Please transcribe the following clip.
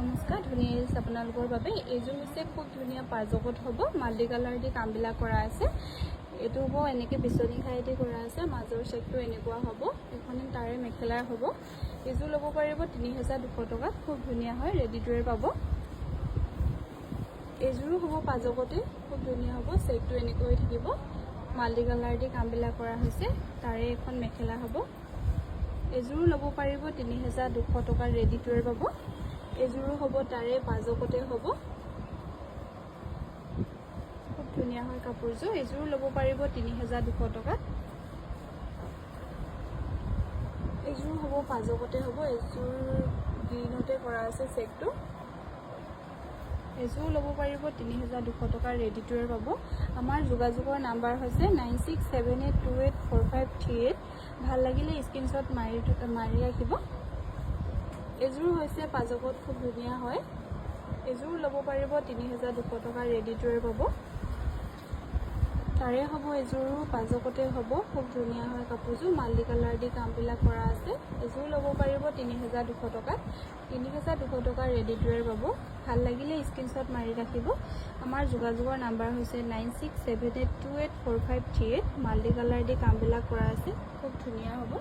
নমস্কাৰ, ধুনীয়া এজ আপোনালোকৰ বাবে এইযোৰ হৈছে খুব ধুনীয়া পাৰ্জকত হ'ব। মাল্টি কালাৰ দি কামবিলাক কৰা আছে। এইটো হ'ব এনেকৈ বিচনী খাই দি কৰা আছে। মাজৰ চেকটো এনেকুৱা হ'ব। এইখন তাৰে মেখেলাৰ হ'ব। এইযোৰ ল'ব পাৰিব ৩,২০০ টকাত। খুব ধুনীয়া হয়, ৰেডি টু ৱেৰ পাব। এইযোৰো হ'ব পাৰ্জকতে, খুব ধুনীয়া হ'ব। চেকটো এনেকৈ হৈ থাকিব। মাল্টি কালাৰ দি কামবিলাক কৰা হৈছে। তাৰে এখন মেখেলা হ'ব। এইযোৰো ল'ব পাৰিব ৩,২০০ টকাত, ৰেডি টু ৱেৰ পাব। এইযোৰো হ'ব তাৰে পাৰ্জকতে হ'ব। খুব ধুনীয়া হয় কাপোৰযোৰ। এইযোৰো ল'ব পাৰিব ৩,২০০ টকাত। এইযোৰো হ'ব পাৰ্জকতে হ'ব। এইযোৰ গ্ৰীণতে কৰা আছে চেকটো। এইযোৰো ল'ব পাৰিব ৩,২০০ টকাৰ, ৰেডি টু ৱেৰ পাব। আমাৰ যোগাযোগৰ নাম্বাৰ হৈছে 9678284538। ভাল লাগিলে স্ক্ৰীনশ্বট মাৰি ৰাখিব। এইযোৰ হৈছে পাৰ্জকত, খুব ধুনীয়া হয়। এইযোৰ ল'ব পাৰিব ৩,২০০ টকাৰ, ৰেডি টু ৱেৰ পাব। তাৰে হ'ব এইযোৰো পাৰ্জকতে হ'ব। খুব ধুনীয়া হয় কাপোৰযোৰ। মাল্টি কালাৰ দি কামবিলাক কৰা আছে। এইযোৰ ল'ব পাৰিব ৩,২০০ টকাত। ৩,২০০ টকাৰ, ৰেডি টু ৱেৰ পাব। ভাল লাগিলে স্ক্ৰীনশ্বট মাৰি ৰাখিব। আমাৰ যোগাযোগৰ নাম্বাৰ হৈছে 9678284538। মাল্টি কালাৰ দি কামবিলাক কৰা আছে। খুব ধুনীয়া হ'ব।